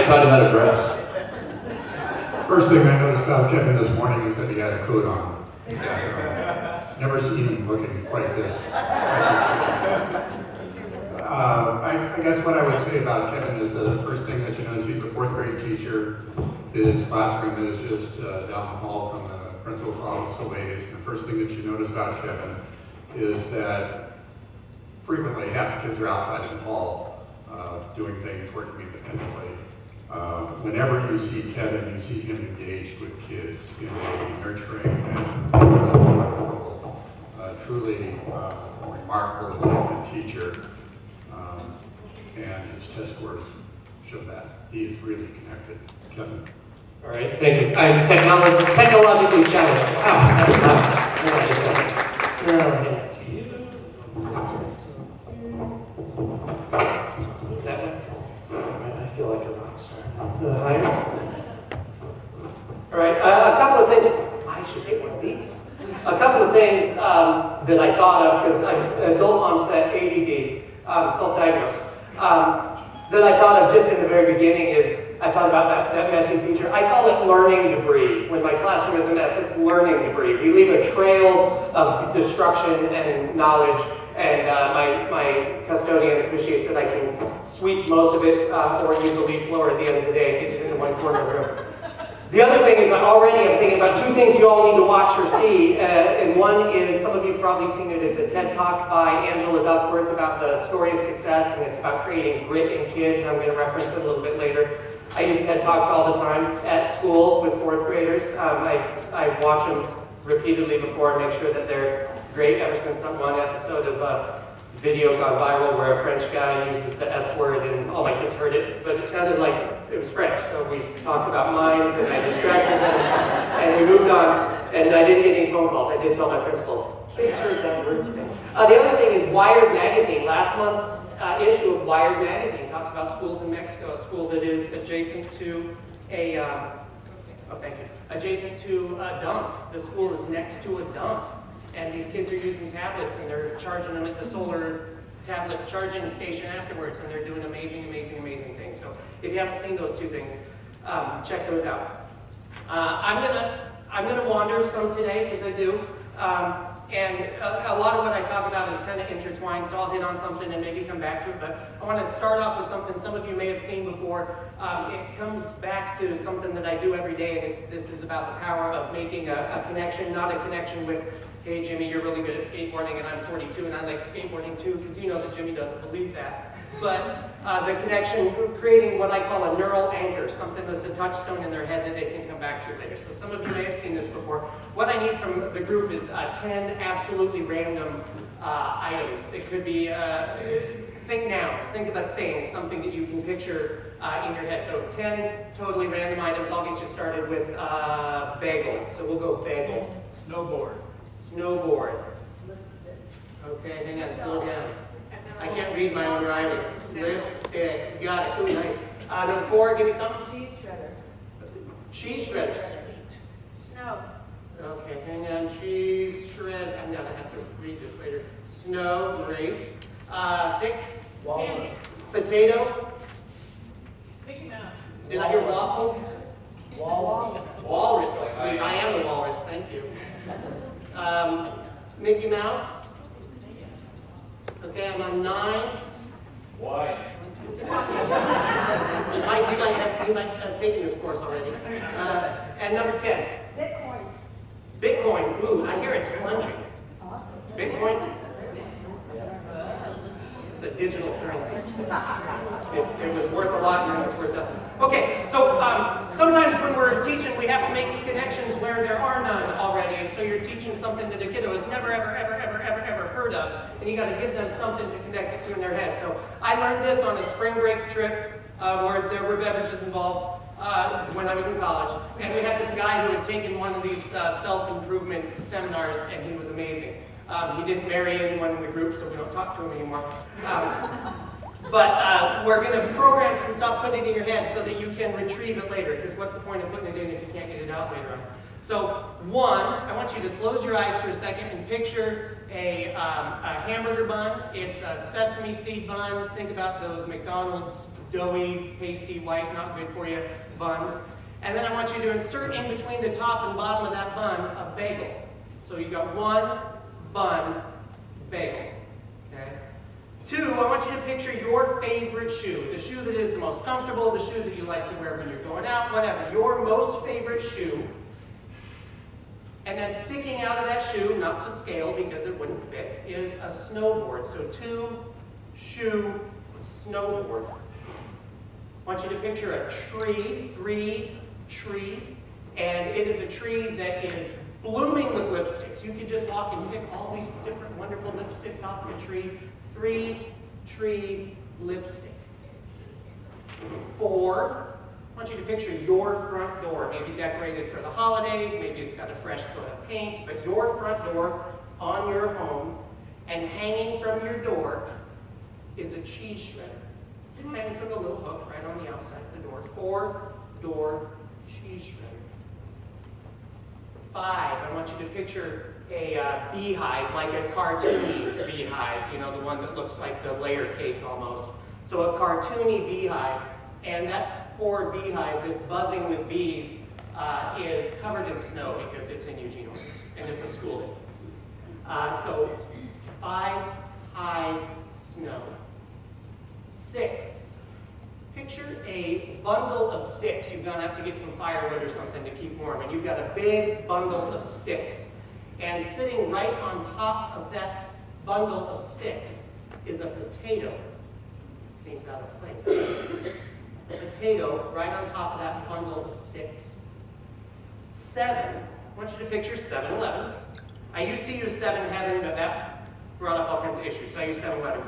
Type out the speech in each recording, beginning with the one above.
taught him how to dress. First thing I noticed about Kevin this morning is that he had a coat on. Never seen him looking quite this. I guess what I would say about Kevin is the first thing that you notice, he's a 4th grade teacher. His classroom is just down the hall from the principal's office away. And the first thing that you notice about Kevin is that frequently half the kids are outside in the hall doing things, working independently. Whenever you see Kevin, you see him engaged with kids in a nurturing and supportive role. Truly remarkable teacher, and his test scores show that. He is really connected. Kevin. All right, thank you. I'm technologically challenged. Ah, that's not. Hold on just a second. Now, hand it to you. That way. All right, I feel like a rock star. Higher. All right, a couple of things. I should get one of these. A couple of things that I thought of, because I'm adult onset ADD, self-diagnosed, that I thought of just in the very beginning is, I thought about that messy teacher. I call it learning debris. When my classroom is a mess, it's learning debris. We leave a trail of destruction and knowledge, and my custodian appreciates that I can sweep most of it or use a leaf blower at the end of the day and get it into one corner of the room. The other thing is I'm thinking about 2 things you all need to watch or see, and one is, some of you have probably seen it, is a TED Talk by Angela Duckworth about the story of success, and it's about creating grit in kids. I'm going to reference it a little bit later. I use TED Talks all the time at school with 4th graders. I watch them repeatedly before and make sure that they're great. Ever since that one episode of video gone viral where a French guy uses the S word and all my kids heard it, but it sounded like it was French, so we talked about minds and I distracted them and we moved on, and I didn't get any phone calls. I did tell my principal, kids heard that word today. The other thing is Wired Magazine. Last month's issue of Wired Magazine talks about schools in Mexico, a school that is adjacent to a dump. The school is next to a dump. And these kids are using tablets and they're charging them at the solar tablet charging station afterwards, and they're doing amazing, amazing, amazing things. So if you haven't seen those 2 things, check those out. I'm gonna wander some today, as I do, and a lot of what I talk about is kind of intertwined, so I'll hit on something and maybe come back to it, but I want to start off with something some of you may have seen before. It comes back to something that I do every day, and this is about the power of making a connection, not a connection with, hey Jimmy, you're really good at skateboarding and I'm 42 and I like skateboarding too, because you know that Jimmy doesn't believe that. But the connection, creating what I call a neural anchor, something that's a touchstone in their head that they can come back to later. So some of you may have seen this before. What I need from the group is 10 absolutely random items. It could be, think nouns, think of a thing, something that you can picture in your head. So 10 totally random items. I'll get you started with bagel. So we'll go bagel. Snowboard. Snowboard. Okay, hang on, slow down. I can't read my own writing. Lipstick. You got it. Ooh, nice. Number 4, give me something. Cheese shredder. Cheese shredder. Snow. Okay, hang on. Cheese shred. I'm gonna have to read this later. Snow. Great. 6. Walrus. Potato. Mickey Mouse. Did I hear waffles? Walrus. Walrus. Oh, sweet. I am the walrus. Thank you. Mickey Mouse. Okay, I'm on 9. Wine. You might have taken this course already. And number 10. Bitcoins. Bitcoin. Ooh, I hear it's plunging. Bitcoin. It's a digital currency. It was worth a lot and then it's worth nothing. Okay, so sometimes when we're teaching, we have to make connections where there are none already. And so you're teaching something that a kid has never, ever, ever, ever, ever, ever heard of. And you got to give them something to connect it to in their head. So I learned this on a spring break trip where there were beverages involved when I was in college. And we had this guy who had taken one of these self-improvement seminars, and he was amazing. He didn't marry anyone in the group, so we don't talk to him anymore. But we're going to program some stuff, put it in your head so that you can retrieve it later, because what's the point of putting it in if you can't get it out later on? So 1, I want you to close your eyes for a second and picture a hamburger bun. It's a sesame seed bun. Think about those McDonald's doughy, pasty, white, not good for you buns. And then I want you to insert in between the top and bottom of that bun a bagel. So you've got one bun, bagel. Okay? 2, I want you to picture your favorite shoe. The shoe that is the most comfortable, the shoe that you like to wear when you're going out, whatever. Your most favorite shoe. And then sticking out of that shoe, not to scale because it wouldn't fit, is a snowboard. So 2, shoe, snowboard. I want you to picture a tree, 3, tree. And it is a tree that is blooming with lipsticks. You could just walk and pick all these different wonderful lipsticks off of a tree. 3, tree, lipstick. 4, I want you to picture your front door, maybe decorated for the holidays, maybe it's got a fresh coat of paint, but your front door on your home, and hanging from your door is a cheese shredder. It's hanging from the little hook right on the outside of the door. 4, door, cheese shredder. 5, I want you to picture a beehive, like a cartoony beehive, you know, the one that looks like the layer cake almost. So a cartoony beehive, and that poor beehive that's buzzing with bees is covered in snow because it's in Eugene, and it's a school day. So 5, hive, snow. 6, picture a bundle of sticks. You've gone out to get some firewood or something to keep warm, and you've got a big bundle of sticks. And sitting right on top of that bundle of sticks is a potato. Seems out of place. A potato right on top of that bundle of sticks. 7, I want you to picture 7-Eleven. I used to use 7-Heaven, but that brought up all kinds of issues, so I use 7-Eleven.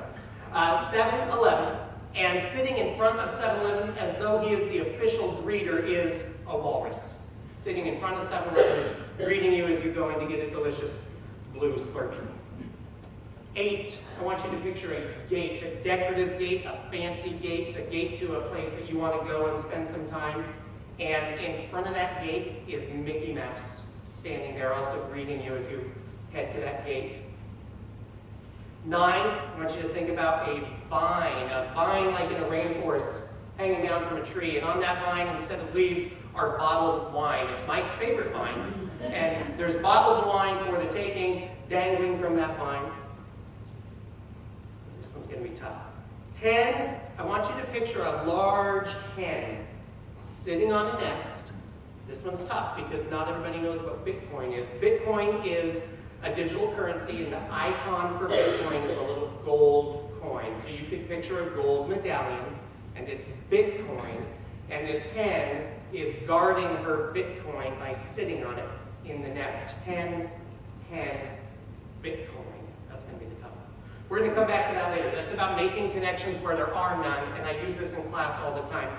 7-Eleven, and sitting in front of 7-Eleven as though he is the official greeter is a walrus. Sitting in front of 7-Eleven, greeting you as you go in to get a delicious blue Slurpee. 8, I want you to picture a gate, a decorative gate, a fancy gate, a gate to a place that you want to go and spend some time. And in front of that gate is Mickey Mouse standing there also greeting you as you head to that gate. 9, I want you to think about a vine like in a rainforest, hanging down from a tree. And on that vine, instead of leaves, are bottles of wine. It's Mike's favorite vine. And there's bottles of wine for the taking, dangling from that vine. This one's going to be tough. 10, I want you to picture a large hen sitting on a nest. This one's tough because not everybody knows what Bitcoin is. Bitcoin is a digital currency, and the icon for Bitcoin is a little gold coin. So you could picture a gold medallion, and it's Bitcoin, and this hen is guarding her Bitcoin by sitting on it in the nest. 10, hen, Bitcoin. That's going to be the tough one. We're going to come back to that later. That's about making connections where there are none, and I use this in class all the time.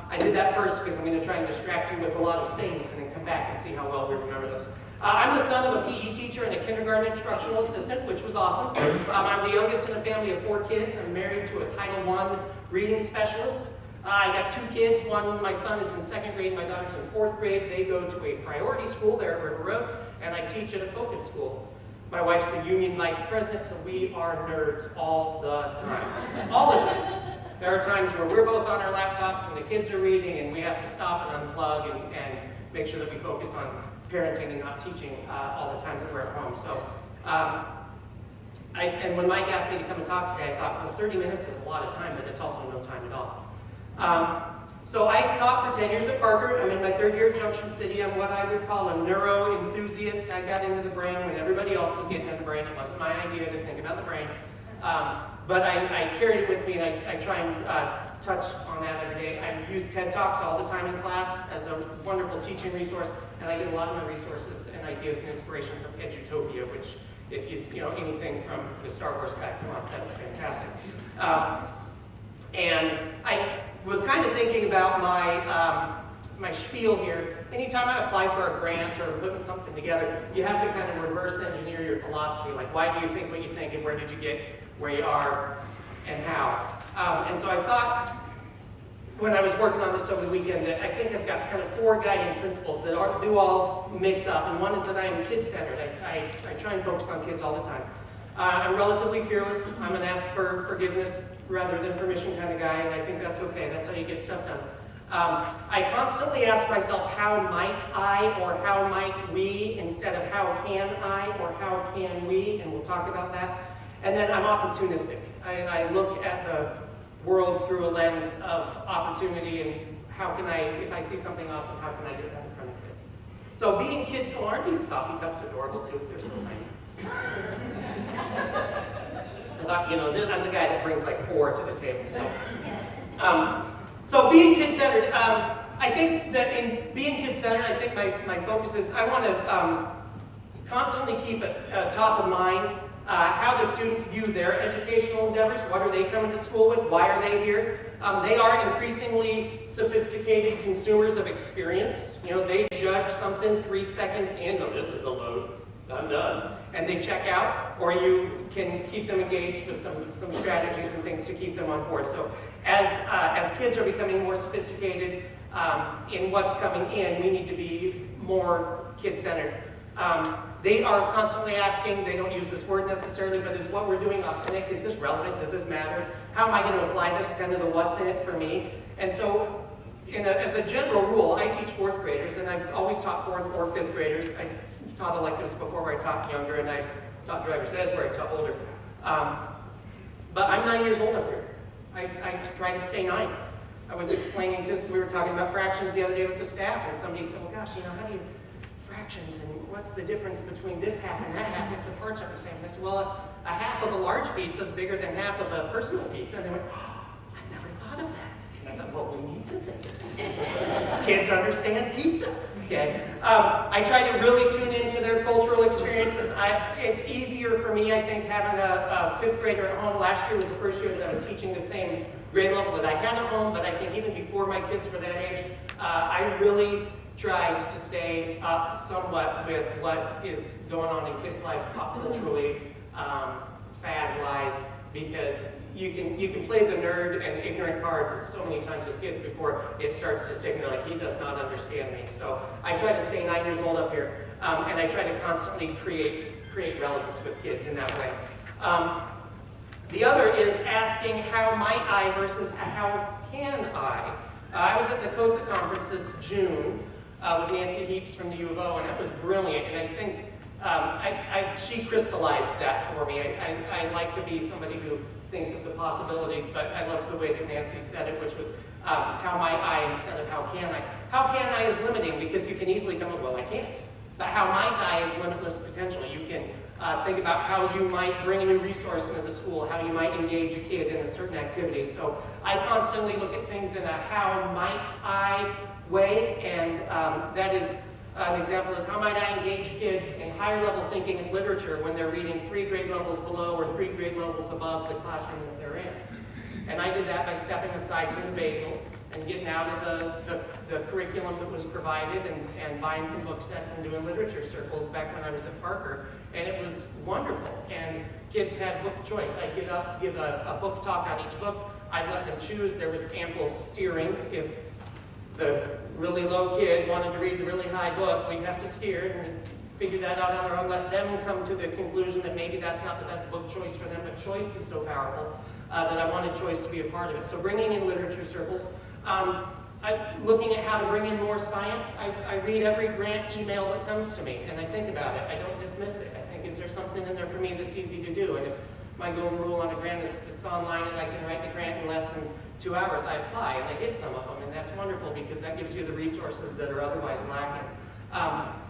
I did that first because I'm going to try and distract you with a lot of things and then come back and see how well we remember those. I'm the son of a PE teacher and a kindergarten instructional assistant, which was awesome. I'm the youngest in a family of 4 kids. I'm married to a Title I reading specialist. I got 2 kids. One, my son is in 2nd grade, my daughter's in 4th grade. They go to a priority school there at River Road, and I teach at a focus school. My wife's the union vice president, so we are nerds all the time. All the time. There are times where we're both on our laptops and the kids are reading, and we have to stop and unplug and make sure that we focus on parenting and not teaching all the time that we're at home. So, and when Mike asked me to come and talk today, I thought, well, 30 minutes is a lot of time, but it's also no time at all. So I taught for 10 years at Parker. I'm in my 3rd year at Junction City. I'm what I would call a neuro enthusiast. I got into the brain when everybody else was getting into the brain. It wasn't my idea to think about the brain. But I carried it with me, and I try and touch on that every day. I use TED Talks all the time in class as a wonderful teaching resource, and I get a lot of my resources and ideas and inspiration from Edutopia, which, if you know anything from the Star Wars background, that's fantastic. And I was kind of thinking about my spiel here. Anytime I apply for a grant or putting something together, you have to kind of reverse engineer your philosophy. Like, why do you think what you think, and where did you get where you are, and how? And so I thought, when I was working on this over the weekend, that I think I've got kind of 4 guiding principles that do all mix up. And one is that I am kid-centered. I try and focus on kids all the time. I'm relatively fearless. I'm an ask for forgiveness rather than permission kind of guy, and I think that's okay. That's how you get stuff done. I constantly ask myself, how might I, or how might we, instead of how can I, or how can we, and we'll talk about that. And then I'm opportunistic. I look at the world through a lens of opportunity and how can I, if I see something awesome, how can I get that in front of kids? So being kids, oh, aren't these coffee cups adorable too? They're so tiny. I thought, you know, I'm the guy that brings like 4 to the table. So being kid-centered, I think that in being kid-centered, I think my focus is I want to constantly keep it top of mind how the students view their educational endeavors. What are they coming to school with? Why are they here? They are increasingly sophisticated consumers of experience. You know, they judge something 3 seconds in. Oh, this is a load. I'm done. And they check out, or you can keep them engaged with some strategies and things to keep them on board. So as kids are becoming more sophisticated in what's coming in, we need to be more kid-centered. They are constantly asking, they don't use this word necessarily, but is what we're doing authentic? Is this relevant? Does this matter? How am I going to apply this? Kind of the what's in it for me. And so, as a general rule, I teach 4th graders, and I've always taught 4th or 5th graders. I taught electives before where I taught younger, and I taught driver's ed where I taught older. But I'm 9 years old up here. I try to stay 9. I was explaining to, we were talking about fractions the other day with the staff, and somebody said, well, gosh, you know, how do you, fractions, and what's the difference between this half and that half if the parts are the same? And I said, well, a half of a large pizza is bigger than half of a personal pizza. And they went, oh, I never thought of that. And I thought, well, we need to think of that. Kids understand pizza. Okay. I try to really tune into their cultural experiences. It's easier for me, I think, having a 5th grader at home. Last year was the first year that I was teaching the same grade level that I had at home, but I think even before my kids were that age, I really tried to stay up somewhat with what is going on in kids' lives pop culturally, fad-wise, because you can play the nerd and ignorant card so many times with kids before it starts to stick, and they're like, he does not understand me. So I try to stay 9 years old up here, and I try to constantly create relevance with kids in that way. The other is asking how might I versus how can I. I was at the COSA conference this June with Nancy Heaps from the U of O, and that was brilliant, and I think she crystallized that for me. I like to be somebody who thinks of the possibilities, but I love the way that Nancy said it, which was how might I instead of how can I. How can I is limiting because you can easily come up, well, I can't. But how might I is limitless potential. You can think about how you might bring a new resource into the school, how you might engage a kid in a certain activity. So I constantly look at things in a how might I way, and that is an example is how might I engage kids in higher level thinking and literature when they're reading 3 grade levels below or 3 grade levels above the classroom that they're in. And I did that by stepping aside from the basal and getting out of the curriculum that was provided and buying some book sets and doing literature circles back when I was at Parker. And it was wonderful. And kids had book choice. I'd get up, give a book talk on each book. I'd let them choose. There was ample steering. If the really low kid wanted to read the really high book, we'd have to steer and figure that out on our own, let them come to the conclusion that maybe that's not the best book choice for them, but choice is so powerful that I wanted choice to be a part of it. So bringing in literature circles. Looking at how to bring in more science, I read every grant email that comes to me, and I think about it. I don't dismiss it. I think, is there something in there for me that's easy to do? And if my golden rule on a grant is if it's online and I can write the grant in less than 2 hours, I apply, and I get some of them, and that's wonderful because that gives you the resources that are otherwise lacking.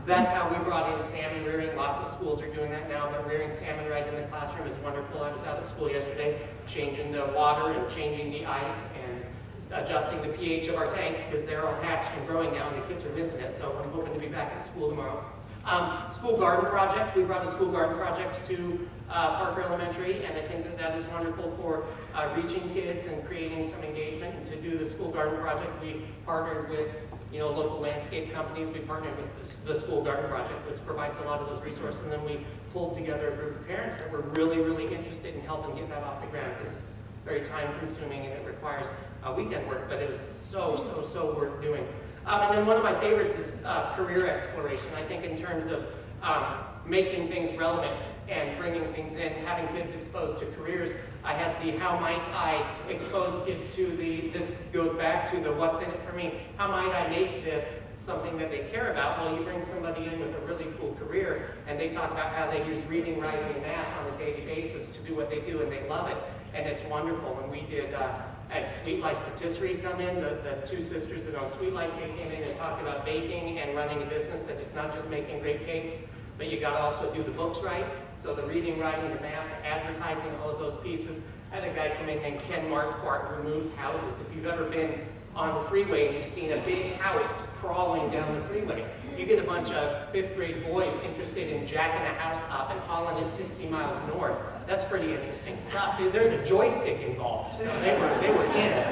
That's how we brought in salmon rearing. Lots of schools are doing that now, but rearing salmon right in the classroom is wonderful. I was out at school yesterday changing the water and changing the ice and adjusting the pH of our tank because they're all hatched and growing now and the kids are missing it, so I'm hoping to be back at school tomorrow. School garden project. We brought a school garden project to Parker Elementary, and I think that that is wonderful for reaching kids and creating some engagement. And to do the school garden project, we partnered with local landscape companies. We partnered with the school garden project, which provides a lot of those resources, and then we pulled together a group of parents that were really, really interested in helping get that off the ground because it's very time-consuming, and it requires weekend work, but it was so worth doing. And then one of my favorites is career exploration. I think in terms of making things relevant and bringing things in, having kids exposed to careers. I had the how might I expose kids to this goes back to the what's in it for me. How might I make this something that they care about? Well, you bring somebody in with a really cool career and they talk about how they use reading, writing, and math on a daily basis to do what they do, and they love it. And it's wonderful. When we did at Sweet Life Patisserie come in, the two sisters that own Sweet Life, they came in and talked about baking and running a business, that it's not just making great cakes, but you got to also do the books right. So the reading, writing, the math, advertising, all of those pieces. I had a guy come in named Ken Marquardt who moves houses. If you've ever been on the freeway and you've seen a big house crawling down the freeway, you get a bunch of 5th grade boys interested in jacking a house up and hauling it 60 miles north. That's pretty interesting stuff. There's a joystick involved, so they were in.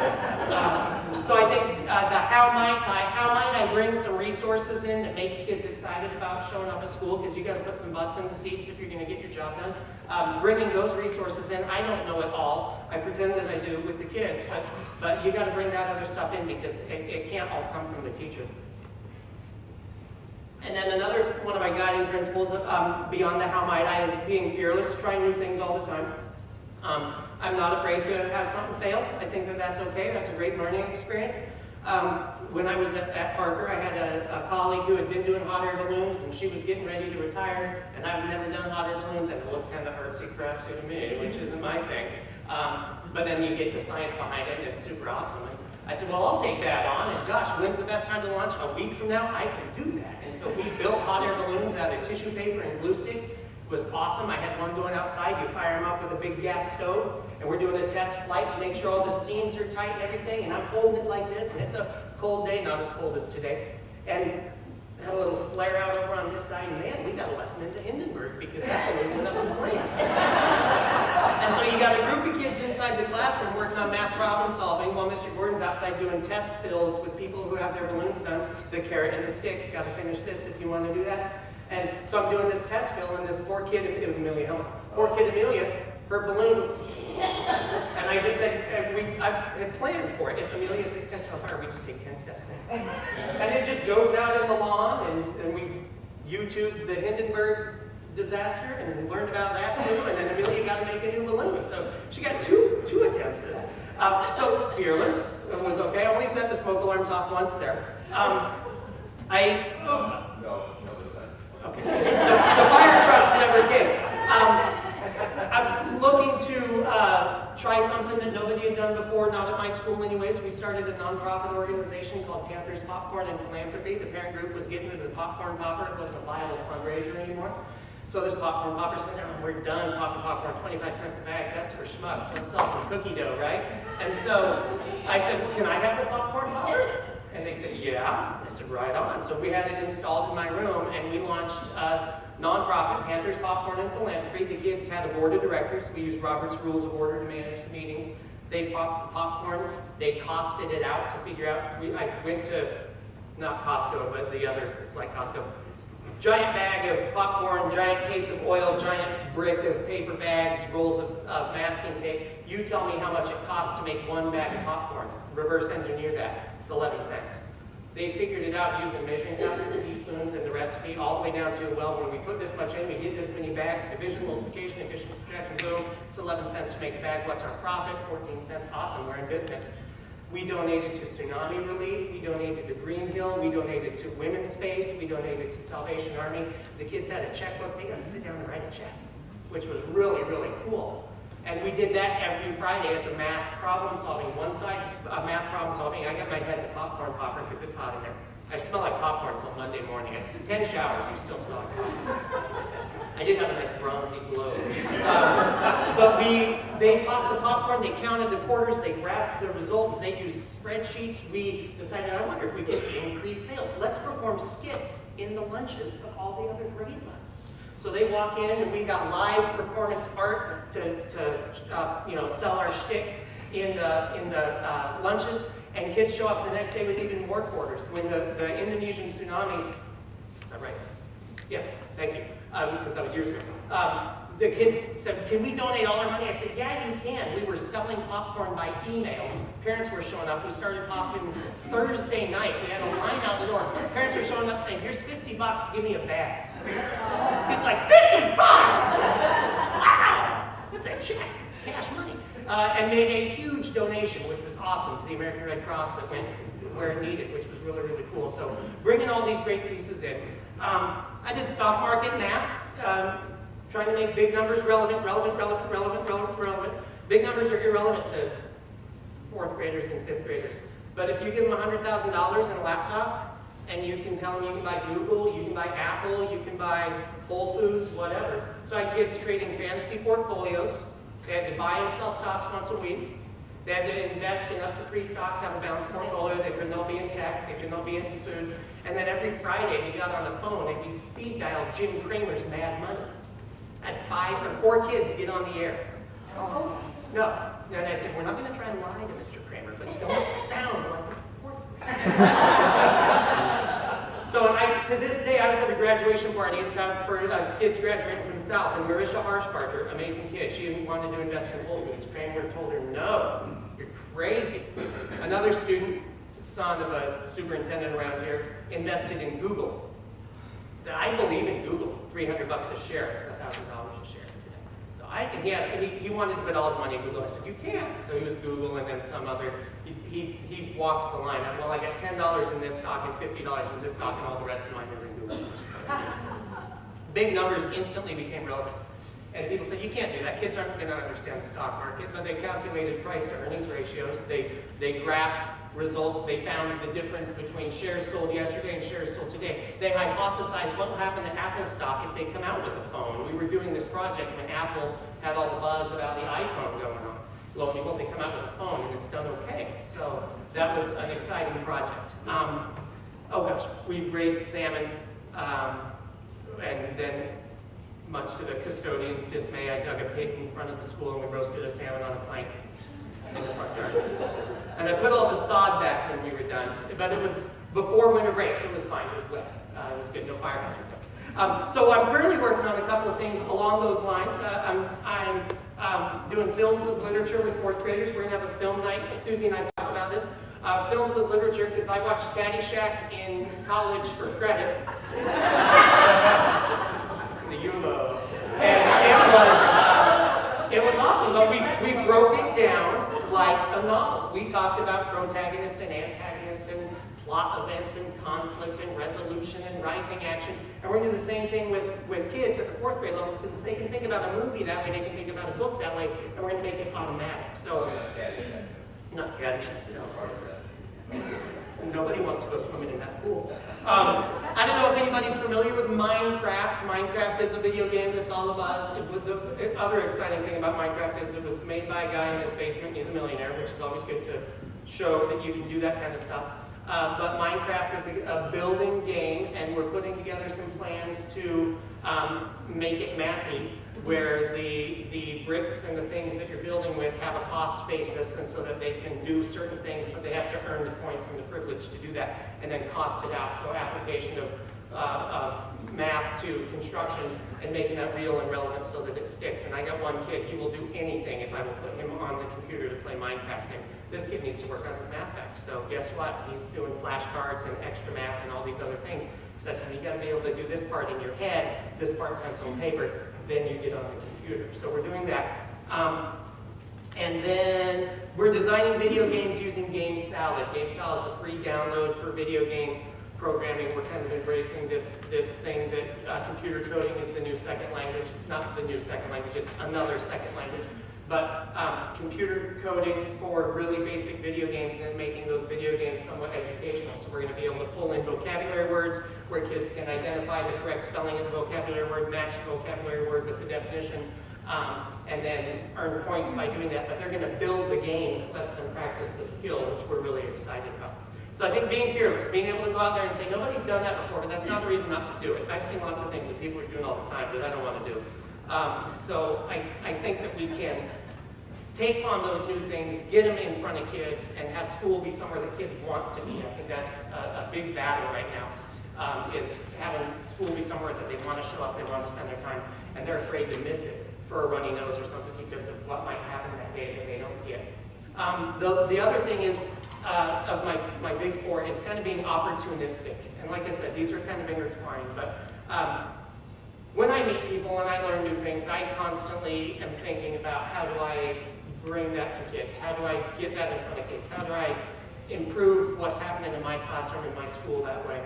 So I think the how might I bring some resources in that make kids excited about showing up at school, because you got to put some butts in the seats if you're going to get your job done. Bringing those resources in, I don't know it all. I pretend that I do with the kids, but you got to bring that other stuff in because it can't all come from the teacher. And then another one of my guiding principles beyond the how might I is being fearless, trying new things all the time. I'm not afraid to have something fail. I think that that's okay. That's a great learning experience. When I was at Parker, I had a colleague who had been doing hot air balloons, and she was getting ready to retire, and I've never done hot air balloons, and it looked kind of artsy-craftsy to me, which isn't my thing. But then you get the science behind it, and it's super awesome. I said, well, I'll take that on, and gosh, when's the best time to launch? A week from now? I can do that. And so we built hot air balloons out of tissue paper and glue sticks. It was awesome. I had one going outside. You fire them up with a big gas stove, and we're doing a test flight to make sure all the seams are tight and everything, and I'm holding it like this, and it's a cold day, not as cold as today. And had a little flare out over on this side, and man, we got a lesson into Hindenburg because that balloon went up in flames. And so you got a group of kids inside the classroom working on math problem solving while Mr. Gordon's outside doing test fills with people who have their balloons done, the carrot and the stick. You got to finish this if you want to do that. And so I'm doing this test fill, and this poor kid, it was Amelia Helen, poor kid Amelia, her balloon, and I just said, I had planned for it. If Amelia, if this catches on fire, we just take 10 steps back. And it just goes out in the lawn, and we YouTubed the Hindenburg disaster and learned about that too, and then Amelia got to make a new balloon. So she got two attempts at that. So fearless was okay. I only set the smoke alarms off once there. Okay. The fire trucks never came. I'm looking to try something that nobody had done before, not at my school anyways. We started a nonprofit organization called Panthers Popcorn and Philanthropy. The parent group was getting into the popcorn popper. It wasn't a viable fundraiser anymore. So this popcorn popper said, oh, we're done popping popcorn, 25 cents a bag, that's for schmucks. Let's sell some cookie dough, right? And so I said, well, can I have the popcorn popper? And they said, yeah. I said, right on. So we had it installed in my room, and we launched a nonprofit, Panthers Popcorn and Philanthropy. The kids had a board of directors. We used Robert's Rules of Order to manage the meetings. They popped the popcorn. They costed it out to figure out. I went to, not Costco, but the other, it's like Costco. Giant bag of popcorn, giant case of oil, giant brick of paper bags, rolls of masking tape. You tell me how much it costs to make one bag of popcorn. Reverse engineer that. It's 11 cents. They figured it out using measuring cups and teaspoons and the recipe all the way down to, well, when we put this much in, we get this many bags, division, multiplication, addition, subtraction, boom. It's 11 cents to make a bag. What's our profit? 14 cents. Awesome, we're in business. We donated to tsunami relief, we donated to Green Hill, we donated to Women's Space, we donated to Salvation Army. The kids had a checkbook, they got to sit down and write a check, which was really, really cool. And we did that every Friday as a math problem solving. One side's math problem solving. I got my head in the popcorn popper because it's hot in there. I smell like popcorn until Monday morning. At 10 showers, you still smell like popcorn. I did have a nice bronzy glow. But they popped the popcorn, they counted the quarters, they graphed the results, they used spreadsheets. We decided, I wonder if we could increase sales. So let's perform skits in the lunches of all the other grade levels. So they walk in, and we got live performance art to sell our shtick in the lunches. And kids show up the next day with even more quarters. When the Indonesian tsunami, right? Yes, thank you, because that was years ago. the kids said, can we donate all our money? I said, yeah, you can. We were selling popcorn by email. Parents were showing up. We started popping Thursday night. We had a line out the door. Parents were showing up saying, here's 50 bucks, give me a bag. It's like, 50 bucks! Wow! That's a check, it's cash money. And made a huge donation, which was awesome, to the American Red Cross that went where it needed, which was really, really cool. So bringing all these great pieces in. I did stock market math, trying to make big numbers relevant. Big numbers are irrelevant to 4th graders and 5th graders. But if you give them $100,000 in a laptop, and you can tell them you can buy Google, you can buy Apple, you can buy Whole Foods, whatever. So I had kids trading fantasy portfolios. They had to buy and sell stocks once a week. They had to invest in up to 3 stocks, have a balanced portfolio. They could not be in tech, they could not be in food. And then every Friday, we got on the phone and we'd speed dial Jim Cramer's Mad Money. I had 4 kids get on the air. No. And I said, we're not going to try and lie to Mr. Kramer, but don't sound like a 4th grader. So to this day, I was at a graduation party for kids graduating from South, and Marisha Harshbarger, amazing kid, she wanted to invest in Whole Foods. Kramer told her, no, you're crazy. Another student, son of a superintendent around here, invested in Google. Said, I believe in Google, $300 a share, it's $1,000 a share. He wanted to put all his money in Google. I said, you can't. So he was Google, and then some other, he walked the line. Well, I got $10 in this stock and $50 in this stock, and all the rest of mine is in Google. Big numbers instantly became relevant. And people said, you can't do that. Kids aren't going to understand the stock market. But they calculated price to earnings ratios. They graphed results. They found the difference between shares sold yesterday and shares sold today. They hypothesized what will happen to Apple stock if they come out with a phone. We were doing this project when Apple had all the buzz about the iPhone going on. Lo and behold, they come out with a phone and it's done okay. So that was an exciting project. Oh gosh, we raised salmon, and then much to the custodian's dismay, I dug a pit in front of the school and we roasted a salmon on a plank in the front yard. And I put all the sod back when we were done, but it was before winter break, so it was fine, it was wet. It was good, no firehouse were so I'm currently working on a couple of things along those lines. I'm doing films as literature with 4th graders. We're gonna have a film night. Susie and I talked about this. Films as literature, because I watched Caddyshack in college for credit. The UMO. And it was awesome, but we broke it down like a novel. We talked about protagonist and antagonist and plot events and conflict and resolution and rising action. And we're going to do the same thing with kids at the 4th grade level, because if they can think about a movie that way, they can think about a book that way, and we're going to make it automatic. So, not Caddyshack, no. Nobody wants to go swimming in that pool. I don't know if anybody's familiar with Minecraft. Minecraft is a video game that's all of us. The other exciting thing about Minecraft is it was made by a guy in his basement, and he's a millionaire, which is always good to show that you can do that kind of stuff. But Minecraft is a building game, and we're putting together some plans to make it mathy, where the bricks and the things that you're building with have a cost basis, and so that they can do certain things, but they have to earn the points and the privilege to do that, and then cost it out. So application of math to construction and making that real and relevant so that it sticks. And I got one kid, he will do anything if I will put him on the computer to play Minecraft. And this kid needs to work on his math facts. So guess what? He's doing flashcards and extra math and all these other things. Such that you got to be able to do this part in your head, this part pencil and paper, then you get on the computer. So we're doing that. And then we're designing video games using Game Salad. Game Salad's a free download for video game programming. We're kind of embracing this thing that computer coding is the new second language. It's not the new second language, it's another second language. But computer coding for really basic video games and making those video games somewhat educational. So we're going to be able to pull in vocabulary words where kids can identify the correct spelling of the vocabulary word, match the vocabulary word with the definition, and then earn points by doing that. But they're going to build the game that lets them practice the skill, which we're really excited about. So I think being fearless, being able to go out there and say, nobody's done that before, but that's not the reason not to do it. I've seen lots of things that people are doing all the time that I don't want to do. So I think that we can take on those new things, get them in front of kids, and have school be somewhere that kids want to be. I think that's a big battle right now, is having school be somewhere that they want to show up, they want to spend their time, and they're afraid to miss it. for a runny nose or something because of what might happen that day that they don't get. The other thing is, of my big four, is kind of being opportunistic. And like I said, these are kind of intertwined, but when I meet people and I learn new things, I constantly am thinking about how do I bring that to kids? How do I get that in front of kids? How do I improve what's happening in my classroom, in my school that way?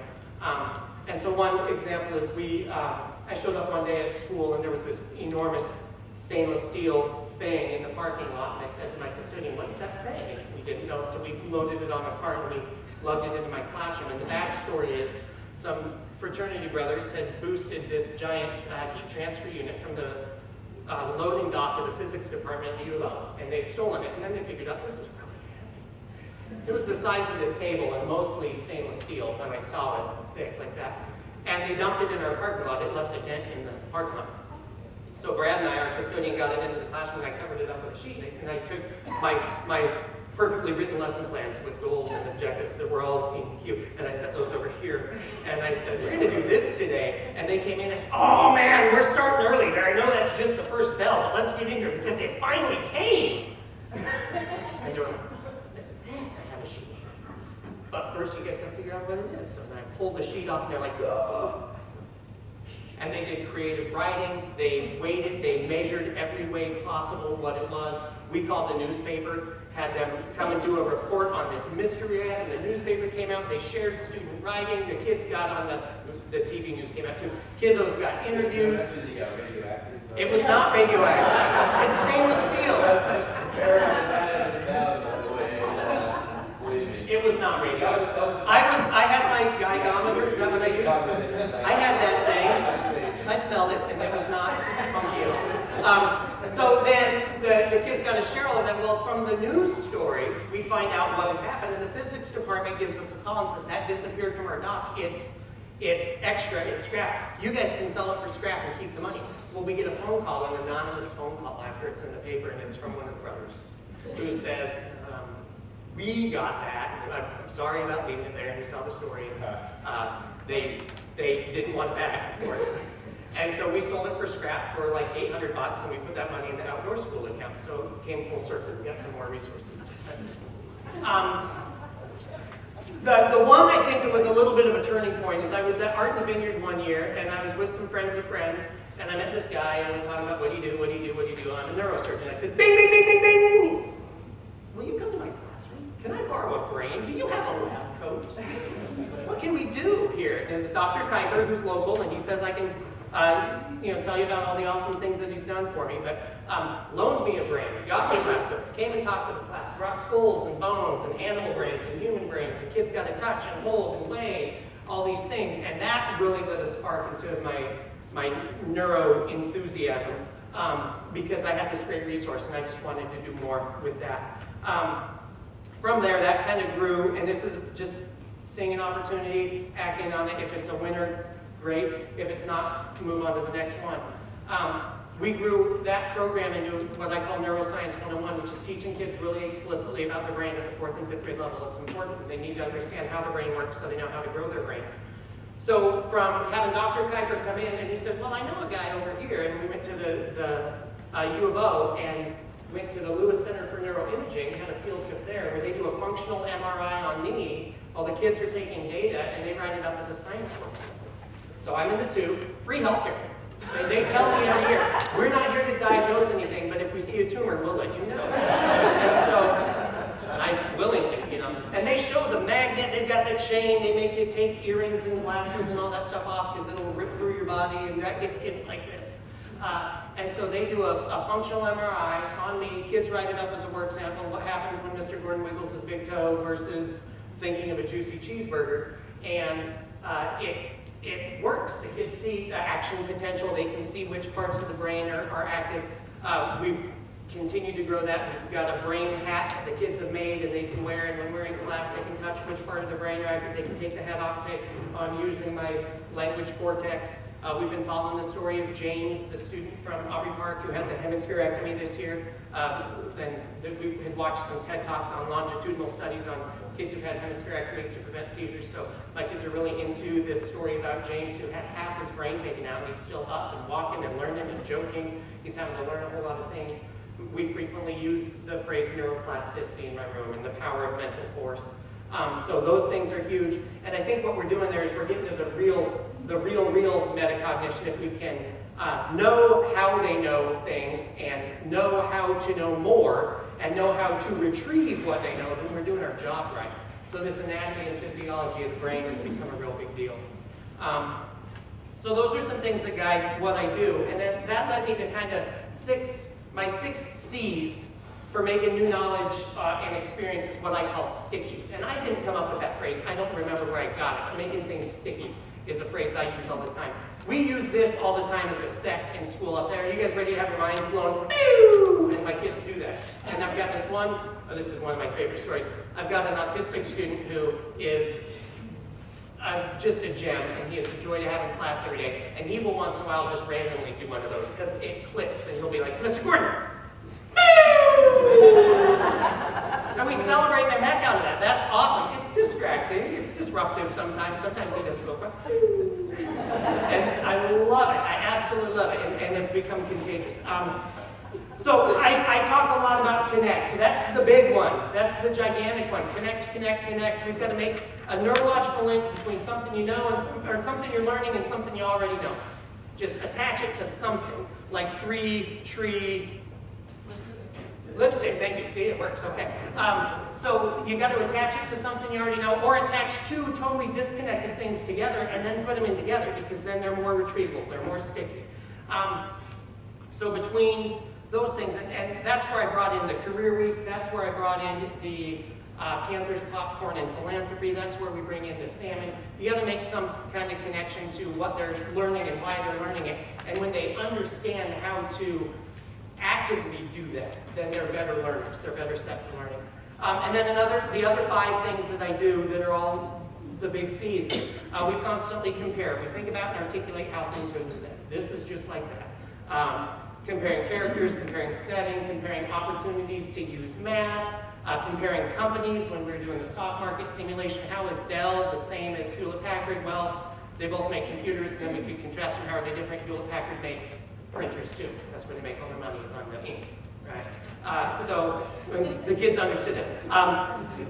And so one example is I showed up one day at school and there was this enormous stainless steel thing in the parking lot, and I said to my custodian, what is that thing? And we didn't know, so we loaded it on a cart and we lugged it into my classroom. And the backstory is some fraternity brothers had boosted this giant heat transfer unit from the loading dock of the physics department at U of O, and they'd stolen it, and then they figured out this is really handy. It was the size of this table and mostly stainless steel, but like solid, thick like that. And they dumped it in our parking lot. It left a dent in the parking lot. So Brad and I, our custodian, got it into the classroom, and I covered it up with a sheet, and I took my perfectly written lesson plans with goals and objectives that were all in cute, and I set those over here, and I said, we're going to do this today, and they came in and I said, oh man, we're starting early there. I know that's just the first bell, but let's get in here because they finally came. And they were like, what's this? I have a sheet. But first you guys got to figure out what it is. So then I pulled the sheet off, and they're like, oh. And they did creative writing, they weighted, they measured every way possible what it was. We called the newspaper, had them come and do a report on this mystery ad, and the newspaper came out, they shared student writing, the kids got on the TV news came out too. Kiddos got interviewed. It was not radioactive, it's stainless steel. It was not radioactive. I had my geigometer, is that what I used? I had that thing, I smelled it, and it was not funky at all. So then the kids got to share all of that. Well, from the news story, we find out what had happened, and the physics department gives us a call and says, that disappeared from our dock. It's extra, it's scrap. You guys can sell it for scrap and keep the money. Well, we get a phone call, an anonymous phone call after it's in the paper, and it's from one of the brothers who says, we got that. I'm sorry about leaving it there, and we saw the story. They didn't want it back, of course. And so we sold it for scrap for like $800, and we put that money in the outdoor school account. So it came full circle. We got some more resources. The one I think that was a little bit of a turning point is I was at Art in the Vineyard one year, and I was with some friends of friends, and I met this guy, and we're talking about what do you do, what do you do, what do you do. I'm a neurosurgeon. I said, ding, ding, ding, ding, ding. Will you come to my classroom? Can I borrow a brain? Do you have a lab coat? What can we do here? And it's Dr. Kuiper, who's local, and he says I can tell you about all the awesome things that he's done for me, but loaned me a brain, got me lab coats, came and talked to the class, brought skulls and bones and animal brains and human brains, and kids got to touch and hold and weigh all these things, and that really lit a spark into my neuro enthusiasm because I had this great resource and I just wanted to do more with that. From there, that kind of grew, and this is just seeing an opportunity, acting on it. If it's a winner, great. If it's not, move on to the next one. We grew that program into what I call Neuroscience 101, which is teaching kids really explicitly about the brain at the 4th and 5th grade level. It's important. They need to understand how the brain works so they know how to grow their brain. So from having Dr. Kuiper come in, and he said, well, I know a guy over here, and we went to the U of O and went to the Lewis Center for Neuroimaging, had a field trip there, where they do a functional MRI on me while the kids are taking data, and they write it up as a science work. So I'm in the tube, free healthcare. They tell me every year, we're not here to diagnose anything, but if we see a tumor, we'll let you know. And so I'm willingly, and they show the magnet, they've got the chain, they make you take earrings and glasses and all that stuff off because it'll rip through your body, and that gets kids like this. And so they do a functional MRI on me, kids write it up as a work sample, what happens when Mr. Gordon wiggles his big toe versus thinking of a juicy cheeseburger, and it works. The kids see the action potential, they can see which parts of the brain are active. We've continued to grow that. We've got a brain hat that the kids have made and they can wear, and when we're in class they can touch touch which part of the brain, right? They can take the head off and say, oh, I'm using my language cortex. We've been following the story of James, the student from Aubrey Park who had the hemispherectomy this year. And we had watched some TED Talks on longitudinal studies on kids who've had hemispherectomies to prevent seizures. So my kids are really into this story about James, who had half his brain taken out, and he's still up and walking and learning and joking. He's having to learn a whole lot of things. We frequently use the phrase neuroplasticity in my room and the power of mental force. So those things are huge. And I think what we're doing there is we're getting to the real metacognition, if we can know how they know things and know how to know more and know how to retrieve what they know, then we're doing our job right. So this anatomy and physiology of the brain has become a real big deal. So those are some things that guide what I do. And then that led me to kind of my 6 C's for making new knowledge and experiences what I call sticky. And I didn't come up with that phrase. I don't remember where I got it. But making things sticky is a phrase I use all the time. We use this all the time as a set in school. I'll say, are you guys ready to have your minds blown? Pew! And my kids do that. And I've got this is one of my favorite stories. I've got an autistic student who is just a gem, and he is a joy to have in class every day. And he will once in a while just randomly do one of those because it clicks, and he'll be like, Mr. Gordon! And we celebrate the heck out of that. That's awesome. It's distracting. It's disruptive sometimes. Sometimes he doesn't go, and I love it. I absolutely love it. And it's become contagious. So I talk a lot about connect. That's the big one. That's the gigantic one. Connect, connect, connect. We've got to make a neurological link between something you know or something you're learning and something you already know. Just attach it to something, like 3, tree, lipstick. Thank you. See, it works. Okay. So you got to attach it to something you already know, or attach 2 totally disconnected things together and then put them in together, because then they're more retrievable. They're more sticky. So between those things, and that's where I brought in the Career Week. That's where I brought in the Panthers, Popcorn, and Philanthropy. That's where we bring in the salmon. You got to make some kind of connection to what they're learning and why they're learning it. And when they understand how to actively do that, then they're better learners. They're better set for learning. And then the other 5 things that I do that are all the big C's. We constantly compare. We think about and articulate how things are said. This is just like that. Comparing characters, comparing setting, comparing opportunities to use math, comparing companies when we're doing the stock market simulation. How is Dell the same as Hewlett-Packard? Well, they both make computers, and then we could contrast them. How are they different? Hewlett-Packard makes printers too. That's where they make all their money, is on the ink, right? So when the kids understood it.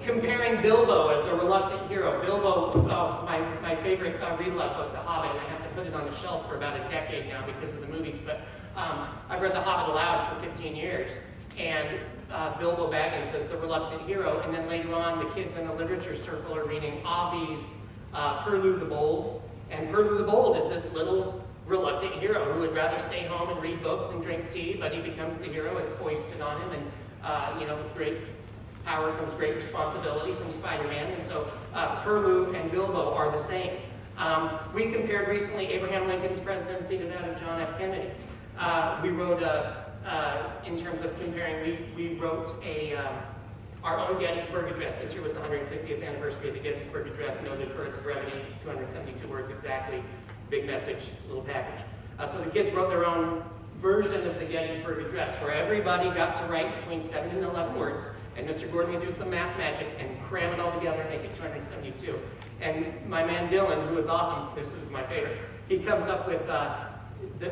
Comparing Bilbo as a reluctant hero. Bilbo, my favorite read-aloud book, The Hobbit, and I have to put it on the shelf for about a decade now because of the movies, but I've read The Hobbit aloud for 15 years, and Bilbo Baggins as the reluctant hero, and then later on the kids in the literature circle are reading Ovid's Perlu the Bold, and Perlu the Bold is this little reluctant hero who would rather stay home and read books and drink tea, but he becomes the hero. It's foisted on him, and with great power comes great responsibility from Spider-Man, and so Perlu and Bilbo are the same. We compared recently Abraham Lincoln's presidency to that of John F. Kennedy. We wrote in terms of comparing, we wrote our own Gettysburg Address. This year was the 150th anniversary of the Gettysburg Address, noted for its brevity, 272 words exactly. Big message, little package. So the kids wrote their own version of the Gettysburg Address, where everybody got to write between 7 and 11 words, and Mr. Gordon would do some math magic and cram it all together and make it 272. And my man Dylan, who was awesome, this was my favorite, he comes up with,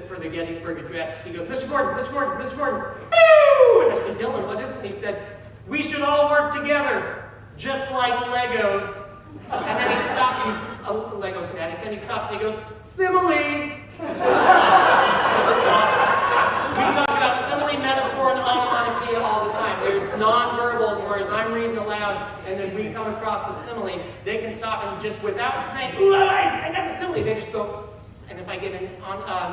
for the Gettysburg Address, he goes, Mr. Gordon, Mr. Gordon, Mr. Gordon, boo! And I said, Dylan, what is it? And he said, we should all work together, just like Legos. And then he stopped, he's a Lego fanatic, then he stops and he goes, simile! It was awesome. We talk about simile, metaphor, and onomatopoeia all the time. There's non-verbals, whereas I'm reading aloud, and then we come across a simile, they can stop and just, without saying, ooh, I got the simile, they just go, and if I get a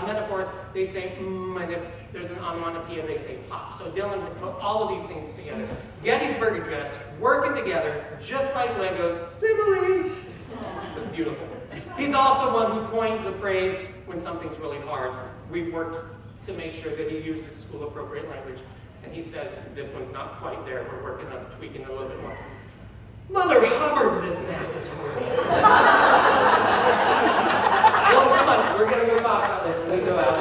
metaphor, they say, and if there's an onomatopoeia, they say pop. So Dylan had put all of these things together. Gettysburg Address, working together, just like Legos, simile. It was beautiful. He's also one who coined the phrase, when something's really hard. We've worked to make sure that he uses school-appropriate language, and he says, this one's not quite there. We're working on tweaking it a little bit more. Mother Hubbard, this math is hard. Well, come on, we're going to go talk about this when we go out.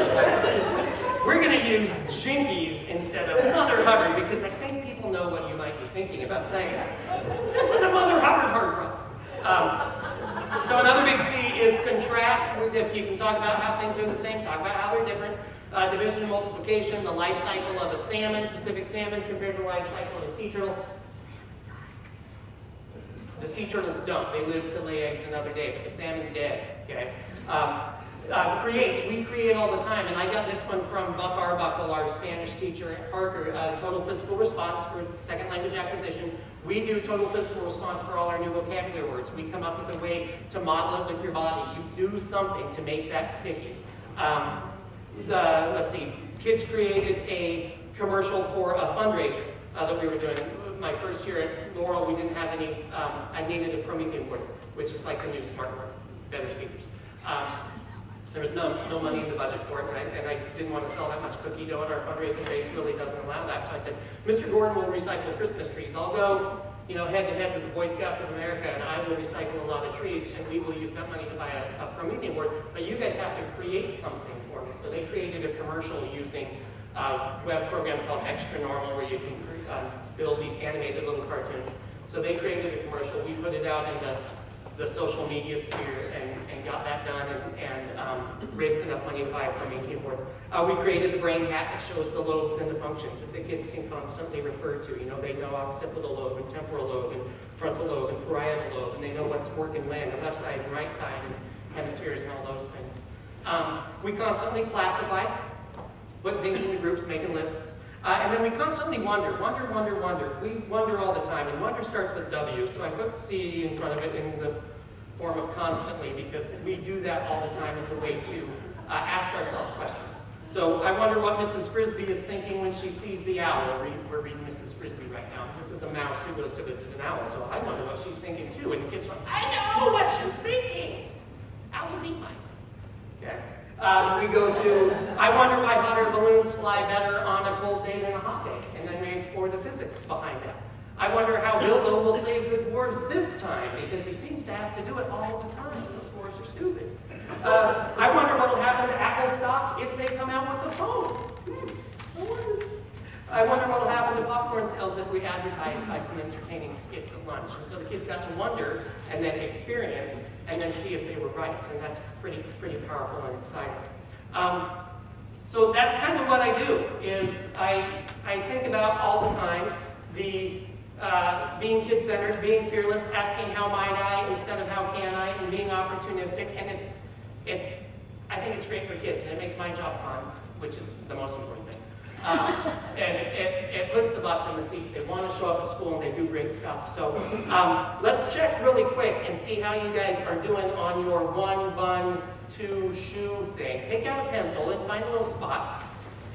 We're going to use jinkies instead of Mother Hubbard because I think people know what you might be thinking about saying. This is a Mother Hubbard hard problem. So another big C is contrast. If you can talk about how things are the same, talk about how they're different. Division and multiplication, the life cycle of a salmon, Pacific salmon, compared to the life cycle of a sea turtle. Salmon die. The sea turtles don't. They live to lay eggs another day, but the salmon dead. Okay. Create. We create all the time, and I got this one from Buck Arbuckle, our Spanish teacher at Parker. Total physical response for second language acquisition. We do total physical response for all our new vocabulary words. We come up with a way to model it with your body. You do something to make that sticky. Let's see, kids created a commercial for a fundraiser that we were doing. My first year at Laurel, we didn't have any, I needed a Promethean board, which is like the new smart board, better speakers. There was no money in the budget for it, and I didn't want to sell that much cookie dough, and our fundraising base really doesn't allow that. So I said, Mr. Gordon will recycle Christmas trees. I'll go, head to head with the Boy Scouts of America, and I will recycle a lot of trees, and we will use that money to buy a Promethean board. But you guys have to create something for me. So they created a commercial using a web program called Extra Normal, where you can build these animated little cartoons. So they created a commercial. We put it out into the social media sphere and got that done and raised enough money to buy a Promethean board. We created the brain hat that shows the lobes and the functions that the kids can constantly refer to. They know occipital lobe and temporal lobe and frontal lobe and parietal lobe, and they know what's working when, the left side and right side and hemispheres and all those things. We constantly classify, put things into groups, making lists. And then we constantly wonder. We wonder all the time, and wonder starts with W, so I put C in front of it in the form of constantly, because we do that all the time as a way to ask ourselves questions. So I wonder what Mrs. Frisbee is thinking when she sees the owl. We're reading Mrs. Frisbee right now. This is a mouse who goes to visit an owl, so I wonder what she's thinking too. And the kids are like, I know what she's thinking. Owls eat mice. Okay. We go to, I wonder why hot air balloons fly better on a cold day than a hot day, and then we explore the physics behind that. I wonder how Bilbo will save the dwarves this time, because he seems to have to do it all the time. Those dwarves are stupid. I wonder what will happen to Apple stock if they come out with a phone. I wonder what will happen to popcorn sales if we advertise by some entertaining skits at lunch. And so the kids got to wonder and then experience and then see if they were right. And that's pretty powerful and exciting. So that's kind of what I do, is I think about all the time the being kid-centered, being fearless, asking how might I instead of how can I, and being opportunistic. And I think it's great for kids, and it makes my job fun, which is the most important thing. And it puts the butts in the seats. They want to show up at school and they do great stuff. So let's check really quick and see how you guys are doing on your 1 bun 2 shoe thing. Take out a pencil and find a little spot.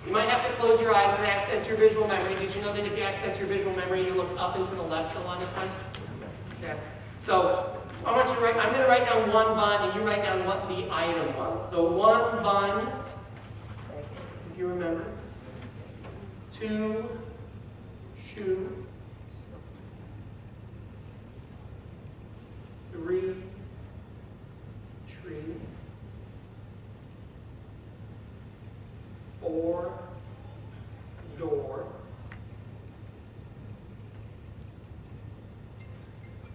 You might have to close your eyes and access your visual memory. Did you know that if you access your visual memory, you look up and to the left a lot of times? Okay. So I want you to I'm going to write down 1 bun, and you write down what the item was. So 1 bun, if you remember. 2 shoe, 3 tree, 4 door,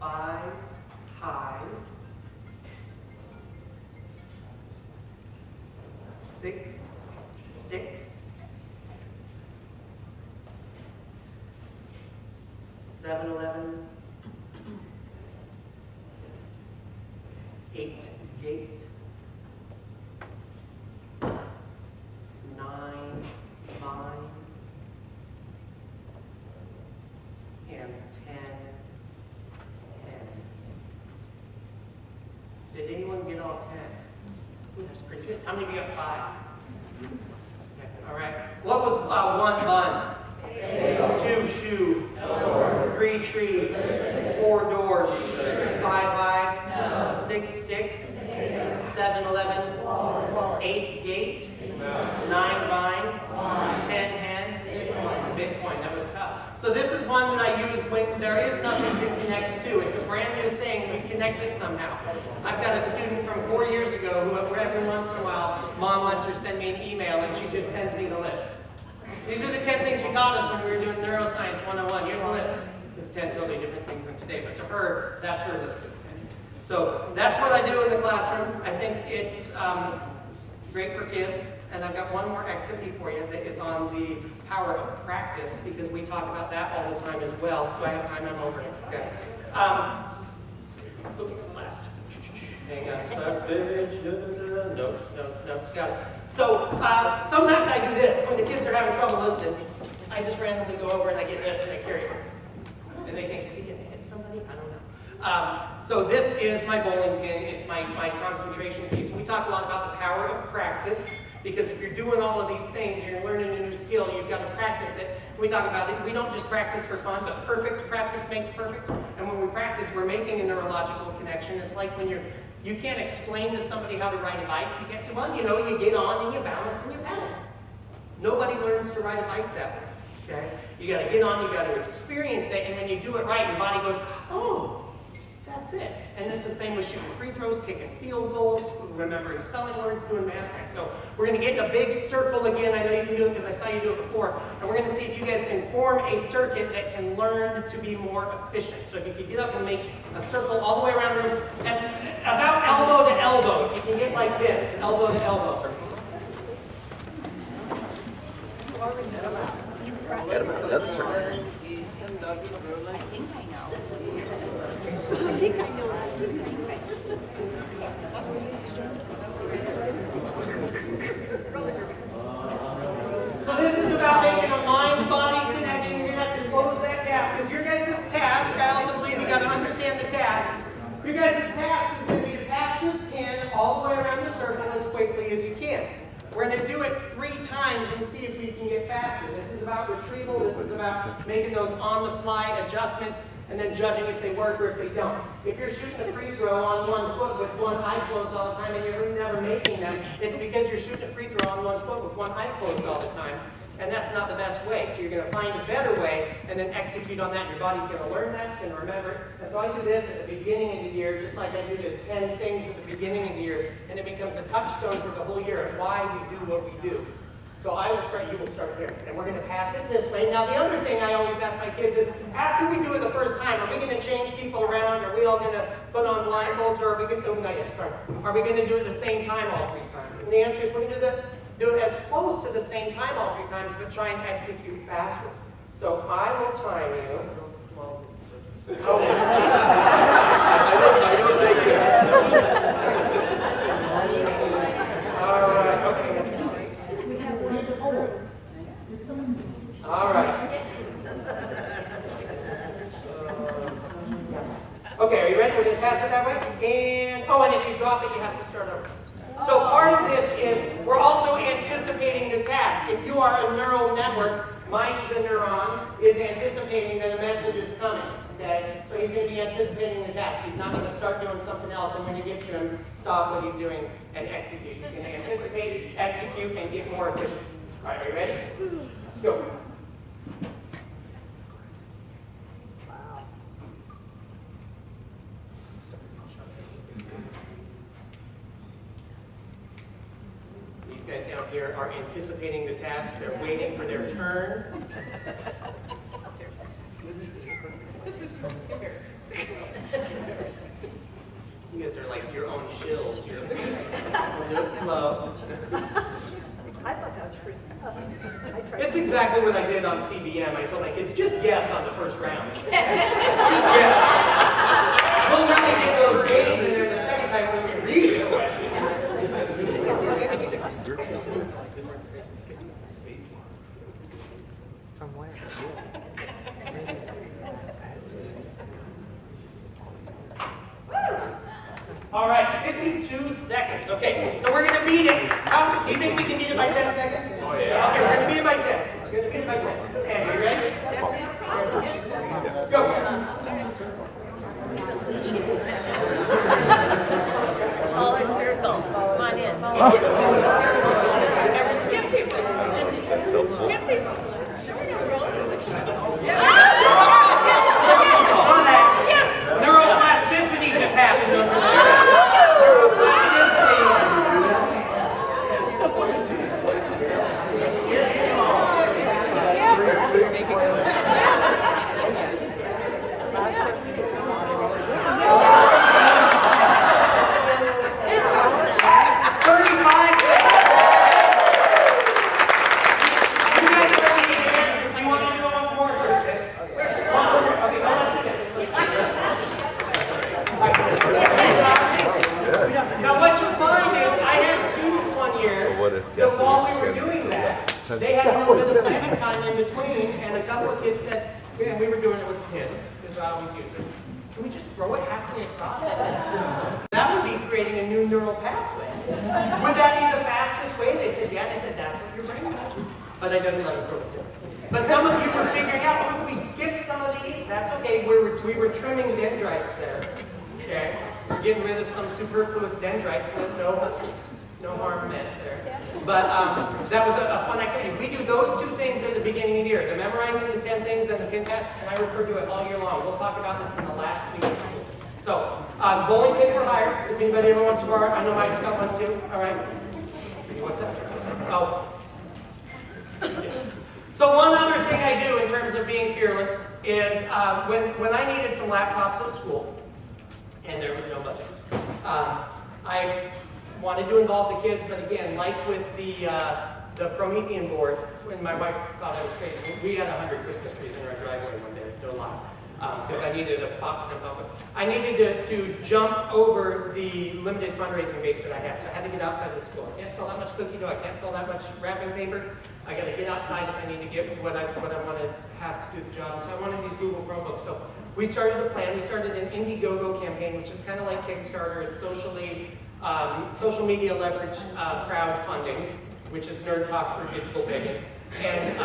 5 hive, 6 sticks, 7-Eleven, 8 gate, 9 vine, and 10 hen. Did anyone get all 10? Ooh, that's pretty good. How many of you got 5? Okay. All right. What was 1 bun? 2 shoe, 3 tree, 4 doors, 5 hive, 6 sticks, 7-Eleven, 8 gate, 9 vine, 10 hen, Bitcoin. That was tough. So this is one that I use when there is nothing to connect to. It's a brand new thing, we connect it somehow. I've got a student from 4 years ago who every once in a while, mom lets her send me an email and she just sends me the list. These are the 10 things you taught us when we were doing Neuroscience 101. Here's the list. It's 10 totally different things than today, but to her, that's her list of 10. So that's what I do in the classroom. I think it's great for kids. And I've got one more activity for you that is on the power of practice, because we talk about that all the time as well. Do I have time? I'm over. Okay. Oops, last. Hang on, last page. Notes. Got it. So sometimes I do this when the kids are having trouble listening. I just randomly go over and I get this and I carry it. And they think, is he going to hit somebody? I don't know. So this is my bowling pin. It's my concentration piece. We talk a lot about the power of practice, because if you're doing all of these things, you're learning a new skill, you've got to practice it. We talk about it. We don't just practice for fun, but perfect practice makes perfect. And when we practice, we're making a neurological connection. It's like when you can't explain to somebody how to ride a bike. You can't say, well, you know, you get on and you balance and you pedal. Nobody learns to ride a bike that way. Okay? You got to get on, you got to experience it, and when you do it right, your body goes, oh, that's it. And it's the same with shooting free throws, kicking field goals, remembering spelling words, doing math. So we're going to get in a big circle again. I know you can do it because I saw you do it before. And we're going to see if you guys can form a circuit that can learn to be more efficient. So if you could get up and make a circle all the way around the room, about elbow to elbow. If you can get like this, elbow to elbow. Another circle. So this is about making a mind-body connection. You're going to have to close that gap, because your guys' task, I also believe you got to understand the task. Your guys' task is going to be to pass this pin all the way around the circle as quickly as you can. We're going to do it 3 times and see if we can get faster. This is about retrieval. This is about making those on-the-fly adjustments and then judging if they work or if they don't. If you're shooting a free throw on one foot with one eye closed all the time and you're never making them, it's because you're shooting a free throw on one foot with one eye closed all the time. And that's not the best way. So you're going to find a better way and then execute on that. Your body's going to learn that. It's going to remember it. And so I do this at the beginning of the year, just like I do the 10 things at the beginning of the year. And it becomes a touchstone for the whole year of why we do what we do. So I will start, you will start here. And we're going to pass it this way. Now the other thing I always ask my kids is, after we do it the first time, are we going to change people around? Are we all going to put on blindfolds? Or are we going to, Are we going to do it the same time all 3 times? And the answer is we're going to do it as close to the same time all 3 times, but try and execute faster. So I will time you. Oh. I don't think All right, okay. All right. Okay, are you ready? We're going to pass it that way. And, and if you drop it, you have to start over. So part of this is we're also anticipating the task. If you are a neural network, Mike the neuron is anticipating that a message is coming. Okay? So he's going to be anticipating the task. He's not going to start doing something else, and when you get to him, stop what he's doing and execute. He's going to anticipate, execute, and get more efficient. All right, are you ready? Go. These guys down here are anticipating the task. They're waiting for their turn. You guys are like your own shills. You're do it slow. I thought that was pretty tough. It's exactly what I did on CBM. I told my kids, just guess on the first round. Just guess. We'll really get those games in there the second time when we read the question. From where? All right, 52 seconds. Okay, so we're going to beat it. Do you think we can beat it by 10 seconds? Oh, yeah. Okay, we're going to beat it by 10. We're going to beat it by 10. And are you ready? Go. Smaller circles. Come on in. Skip people. Skip people. Neuroplasticity. they had a little bit of planning time in between, and a couple of kids said, yeah, and we were doing it with a kid, because I always use this. Can we just throw it halfway across? I said, that would be creating a new neural pathway. Would that be the fastest way? They said, yeah. And I said, that's what your brain does. But I didn't let it go. But some of you were figuring out, oh, if we skip some of these, that's okay. We were trimming dendrites there. Okay? We're getting rid of some superfluous dendrites. No harm meant there. But that was a fun activity. We do those two things at the beginning of the year, the memorizing the 10 things and the pin test, and I refer to it all year long. We'll talk about this in the last week of school. So, bowling pin for hire, if anybody ever wants to borrow. I know Mike's got one too. All right. What's that? Oh. So one other thing I do in terms of being fearless is when I needed some laptops at school, and there was no budget, I wanted to involve the kids, but again, like with the Promethean board, when my wife thought I was crazy, we had 100 Christmas trees in our driveway one day, no lie, because I needed a spot for them to open. I needed to jump over the limited fundraising base that I had, so I had to get outside of the school. I can't sell that much cookie dough, I can't sell that much wrapping paper. I got to get outside if I need to get what I want to have to do the job. So I wanted these Google Chromebooks. So we started a plan. We started an Indiegogo campaign, which is kind of like Kickstarter. It's social media leverage crowdfunding, which is nerd talk for digital begging. And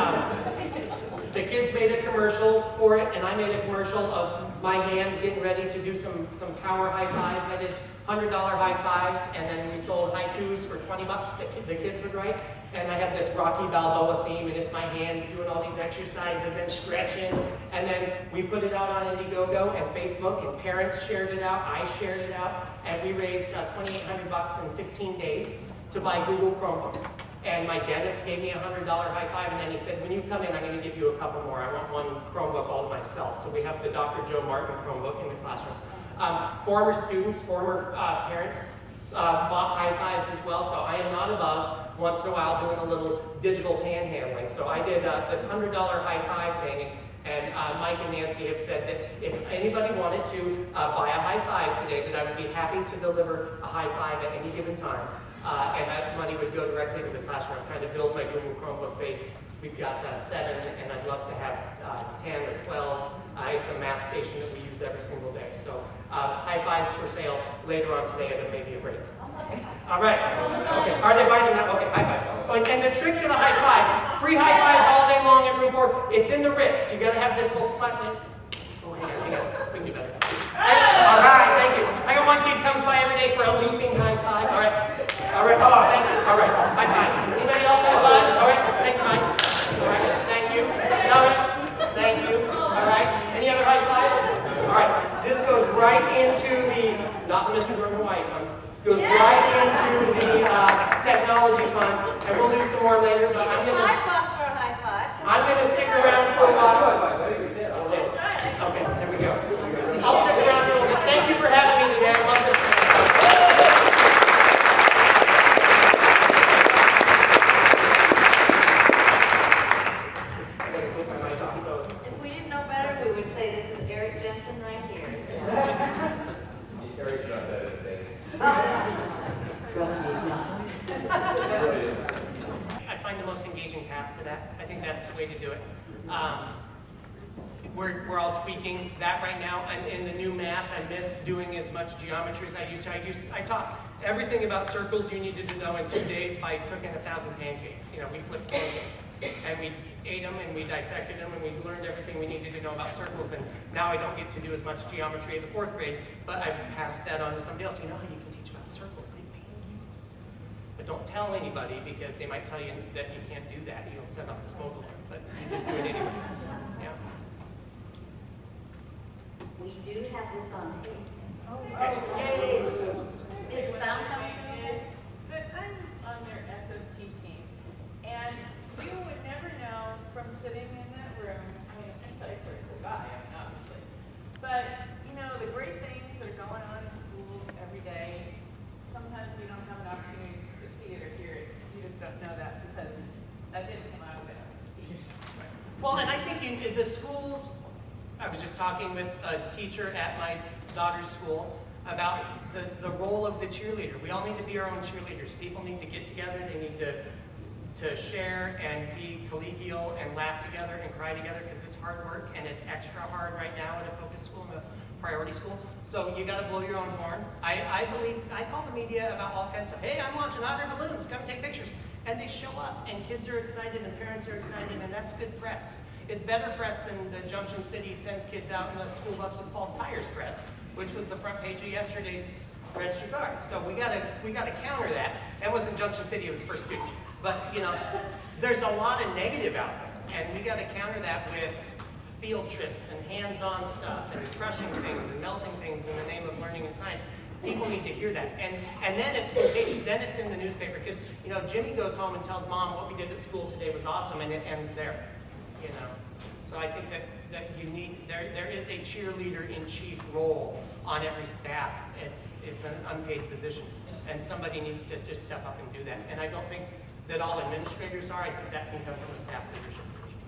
the kids made a commercial for it, and I made a commercial of my hand getting ready to do some power high fives. I did $100 high fives, and then we sold haikus for $20 that the kids would write. And I had this Rocky Balboa theme, and it's my hand doing all these exercises and stretching. And then we put it out on Indiegogo and Facebook, and parents shared it out, I shared it out, and we raised $2,800 in 15 days to buy Google Chromebooks. And my dentist gave me a $100 high five, and then he said, when you come in, I'm going to give you a couple more. I want one Chromebook all to myself. So we have the Dr. Joe Martin Chromebook in the classroom. Former students, former parents bought high fives as well, so I am not above once in a while doing a little digital panhandling. So I did this $100 high five thing, and Mike and Nancy have said that if anybody wanted to buy a high five today, that I would be happy to deliver a high five at any given time. And that money would go directly to the classroom. I'm trying to build my Google Chromebook base. We've got 7, and I'd love to have 10 or 12. It's a math station that we use every single day. So high fives for sale later on today at maybe a break. All right. Okay. Are they buying now? Okay. High five. Oh, and the trick to the high five: free high fives all day long at room 4. It's in the wrist. You got to have this little slap. Oh, hang on. We can do better. All right. Thank you. I got one kid comes by every day for a leaping high five. All right. All right. Oh, thank you. All right. High fives. Anybody else have fives? All right. Thank you, Mike. All right. Thank you. All right. Thank you. All right. Any other high fives? All right. This goes right into the, not the Mr. Hawaii fund, goes right into the technology fund, and we'll do some more later, but I'm going to... $5 for a high five. I'm going to stick around for a while. Okay, there we go. I'll stick around for a little bit. Thank you for having me today. I love this. If we didn't know better, we would say this is Eric Jensen right here. Eric's not better today. I find the most engaging path to that. I think that's the way to do it. We're all tweaking that right now. And in the new math, I miss doing as much geometry as I used to. I taught everything about circles you needed to know in 2 days by cooking 1,000 pancakes. You know, we flipped pancakes, and we ate them, and we dissected them, and we learned everything we needed to know about circles. And now I don't get to do as much geometry in the 4th grade, but I passed that on to somebody else. You know how you can teach about circles, make pancakes. But don't tell anybody, because they might tell you that you can't do that. You'll set off the smoke alarm, but you just do it anyways. Yeah. We do have this on tape. Yay! Did the sound come through? But I'm on their SST team, and you would never know from sitting in that room. I mean, I'm a pretty cool guy, obviously. But, you know, the great things that are going on in schools every day, sometimes we don't have an opportunity to see it or hear it. You just don't know that because that didn't come out of the SST. Well, and I think in the schools, I was just talking with a teacher at my daughter's school about the role of the cheerleader. We all need to be our own cheerleaders. People need to get together. They need to to share and be collegial and laugh together and cry together, because it's hard work and it's extra hard right now in a focus school, in a priority school. So you got to blow your own horn. I call the media about all kinds of stuff. Hey, I'm launching hot air balloons, come take pictures. And they show up, and kids are excited, and parents are excited, and that's good press. It's better press than the Junction City sends kids out in a school bus with bald tires press, which was the front page of yesterday's Register Guard. So we gotta counter that. That wasn't Junction City, it was First Student. But you know, there's a lot of negative out there, and we gotta counter that with field trips and hands-on stuff and crushing things and melting things in the name of learning and science. People need to hear that. And then it's contagious, then it's in the newspaper, because you know, Jimmy goes home and tells mom what we did at school today was awesome, and it ends there. You know. So I think that you need, there is a cheerleader-in-chief role on every staff. It's an unpaid position, and somebody needs to just step up and do that. And I don't think that all administrators are. I think that can come from a staff leadership position.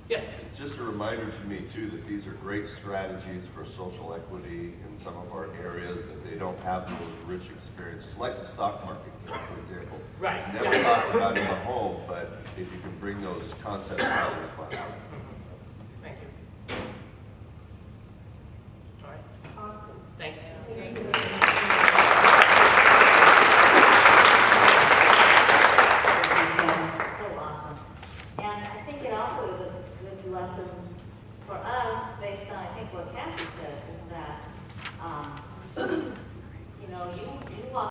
Yes? It's just a reminder to me, too, that these are great strategies for social equity in some of our areas, that they don't have those rich experiences, like the stock market, for example. Right. It's never talked about in the home, but if you can bring those concepts out of the class. Thank you. All right. Awesome. Thanks. So awesome. And I think it also is a good lesson for us, based on, I think, what Kathy says, is that, you know, you walk